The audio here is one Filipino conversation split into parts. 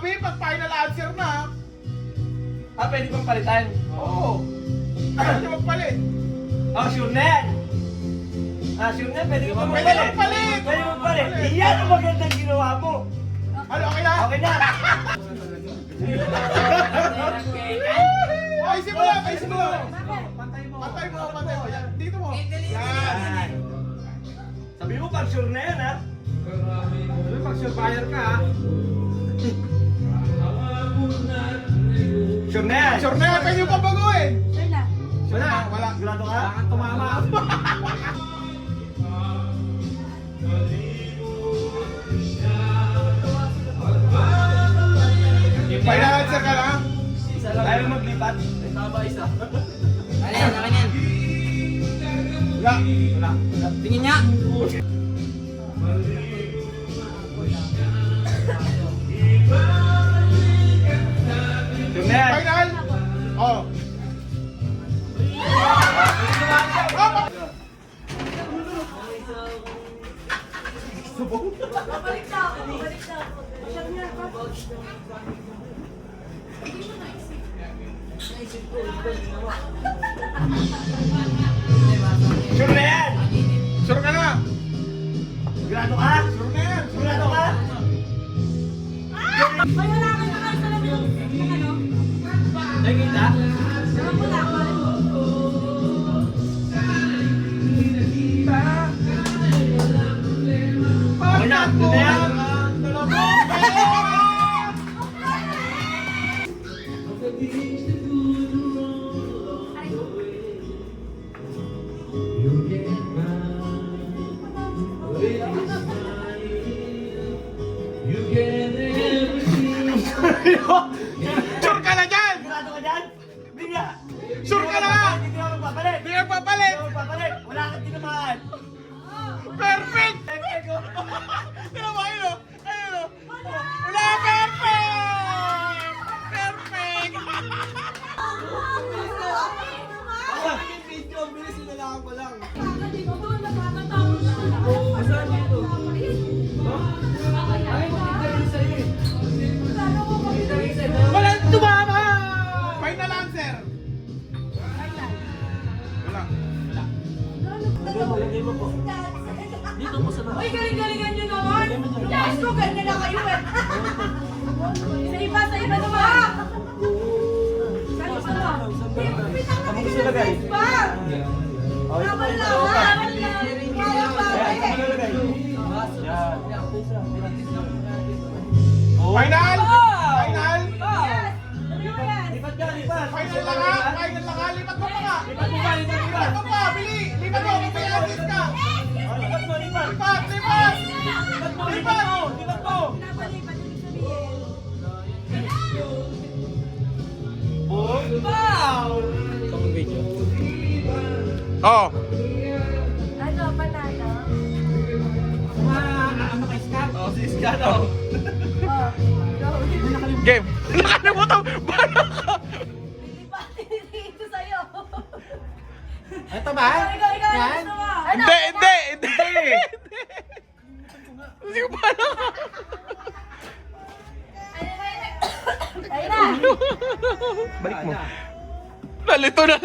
sabihin pag final answer na. Ah, pwede bang palitan? Oo. Ayaw niya magpalit. Oh, sure na yan! Ah, sure na, pwede bang Pwede magpalit? magpalit. Pwede magpalit! Iyan ang magandang ginawa mo! Ano, okay na? Okay na! Ay, simula, ay, simula. Patay mo. Yan, dito mo. Yan. Sabi mo pag sure na yan, ha? Sabi, pag surveyor ka, ha? Sure na yan! Sure na yan, pwede mo pa baguhin. Sure na. Wala. Sigurado ka? Kailangan tumama. Final answer ka lang? Kaya mo maglipat? Ano yan? Akin yan. Wala. Tingin niya. Sure na yan! Final? Oh. Babalik na ako. Shut na ako. Sure na yan! Sure ka na? Sigurado ka? Sure na yan. Sigurado ka? Ay, wala ka na kayo sa labi ng ano? Nakikita? Ewan ko lang. Okay na! Sure na yan! Sure ka na dyan? Sigurado ka dyan? Hindi nga! Sure ka na? Hindi ka magpapalit! Hindi ka papalit. Hindi ka magpapalit! Wala kang tinamaan! Perfect! Tignan mo, ayun o. Ayun o. Wala, perfect! Perfect! Video, bilis sinalakan ko lang. Walang tumama! Final answer! Wala. Uy, galing-galingan nyo naman! Yes, ko, ganyan na kayo eh! Sa iba naman! Sa iba naman! Ang gusto lagay? Pa! Laban lang! Laban lang! Kaya pa! Ayan, ang lagay. Yan. Final! Wow! Final! Yes! Ano mo yan? Lipat ka, lipat! Final na nga! Final na nga! Lipat mo pa nga! Lipat mo pa, lipat mo pa! Lipat mo pa! Bili! Lipat mo! May assist ka! Oh, lipat mo, lipat! Lipat! Lipat! Lipat mo, lipat mo! Lipat mo! Napalipat ibig sabihin. Wow! Oh! Ano, panalo? Oh, si Scano. Oh, go. Game! Nakalimutan! Bala ka! Lilipatin dito sa'yo. Ito ba? Ikaw, Yan? gusto mo? Hindi! Hindi! Hindi! Hindi ko bala ka! Ayun na. Balik mo. Nalito na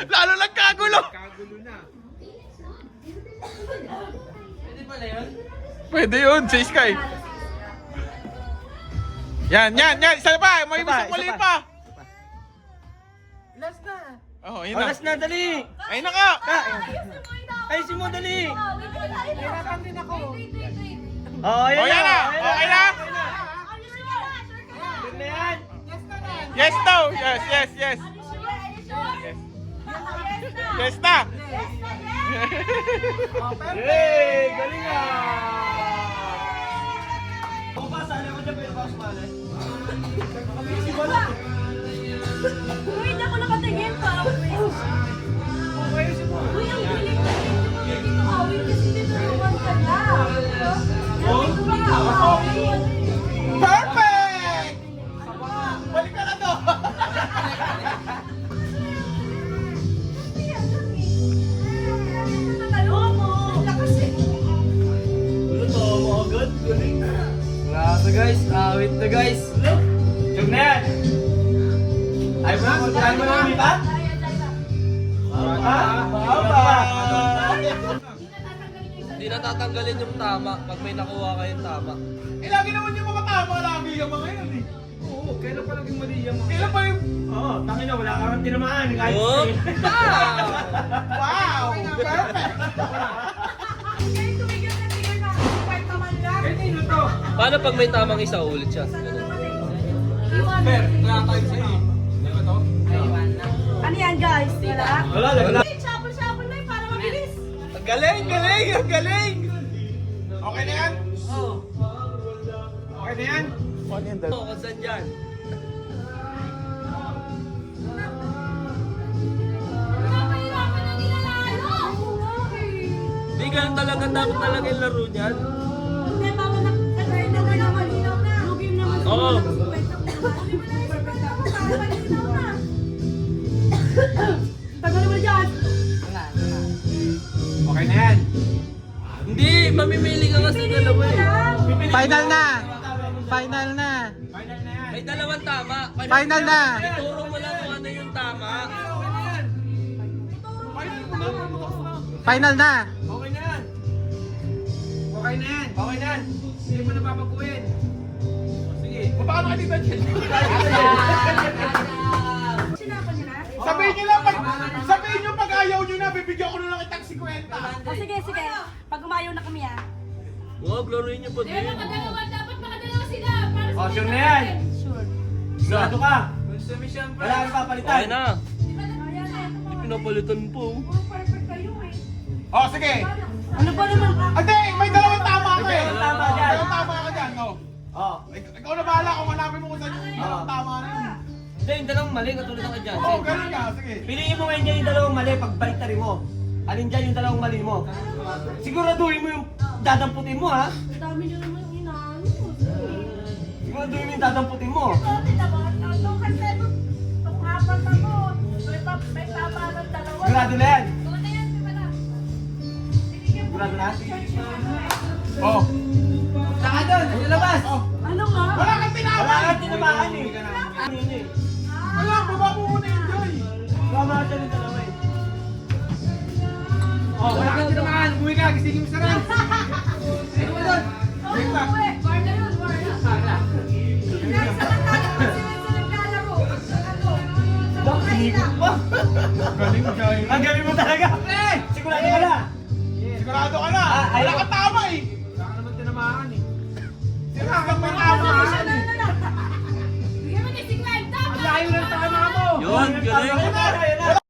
lalo lang kagulo! Pwede pala yun? Pwede yun, si Sky. Yan. Isa pa. May Isa pa, isang mali isa pa. Last na. Oh, yun Oh, na. last na, dali! Ayun na nga. Ayusin mo, dali! Hirapan din ako. Oh, Oh, yan na. Okay na? Sure na yan! Yes daw. Yes. Yes na. Yay! Galing Kung pa, sali ako dyan, pero bawas malay. Uy, hindi ako nakatingin pa. Uy, ang galing na dito awin kasi tinuruan ka na. Sabi ko nga, awin. Perfect! Balik ka na to. Tatalo mo. Lakas eh. Luto mo agad, galing. Grabe. na guys, awit na guys. Joke na yan. Ayaw mo na lumipat? Ha? Hindi natatanggalin yung tama pag may nakuha kayong tama. Eh, lagi naman yung mga tama lagi yung mga yan eh. Oo, kailan pa naging mali yung mga... Kailan pa yung... Oo, tangin na, wala kang tinamaan. Kahit Oh! Wow! Perfect! Kayo tumigil na tigil na. Kahit naman lang. Kanino to? Paano pag may tamang isa ulit siya? Iwan. Kaya tayo sa'yo. Di ba to? Ano yan guys? Wala? Wala, wala. Shuffle na para mabilis. Ang galing, galing, ang galing! Okay na yan? Oo. Okay na yan? Oo, kung saan dyan? Napahirapan na nila lalo. Hindi ganun talaga, dapat talaga yung laro niyan. Hindi, bawal na. Kasi naman na malinaw na. Lugim naman. Oo. Tagal mo dyan. Okay na yan. Hindi, mamimili ka kasi dalawa eh. Final na! Final na! Final na yan. May dalawang tama. Final na! Ituro mo lang kung ano yung tama. Final mo na, pabukas na. Final na! Okay na yan. Okay na yan. Okay na yan. Hindi mo na papaguhin. Sige. Punta ka na kay Tita Jen. Sinapan niyo na? Sabihin nyo pag ayaw nyo na, bibigyan ko na lang kitang 50. O sige, sige. Pag umayaw na kami ah. Huwag, laruin niyo pa din. Dapat makadalawa sila. Para Oh, sure na yan. Sure. Sigurado ka. Submission Wala kang papalitan. Okay na. Hindi pinapalitan po. Perfect kayo eh. Oh, sige. Ano ba naman? Hindi, may dalawang tama ka eh. Dalawang tama dyan. Dalawang tama ka dyan, no? Oh. Ikaw na bahala kung hanapin mo kung saan yung dalawang tama na yun. Hindi, yung dalawang mali, katulad ng kadyan. Oo, ganun ka, sige. Piliin mo ngayon dyan yung dalawang mali, pagbalik tarin mo. Alin dyan yung dalawang mali mo? Siguraduhin mo yung dadamputin mo, ha? Ang dami nyo naman yung inaano. Siguraduhin mo yung dadamputin mo. Kasi naman, ano kasi itong apat ako. May tama ng dalawa. Sigurado na yan. Ano yan, di ba na? Sigurado na? Oh. Saka doon, ilabas. Oh. Ano nga? Wala kang tinaman. Wala kang tinamaan eh. Kanina eh. Wala, baba mo muna yung Joy. Tama ka yung dalawa eh. Oh, wala kang tinaman. Umuwi ka, gisingin mo sa rin. Ano ba doon? Wait lang. War na yun, war na. Next na lang tayo kung sila sa naglalaro. Ano? Inikot pa. Galing, Joy. Ang galing mo talaga. Sigurado ka na. Sigurado ka na. Ah, Wala ayaw. kang tama eh. Wala ka naman tinamaan eh. Sinabi mo tama. Bigyan mo ni 50. Ang layo ng tama mo. Yun, galing. Ayun na.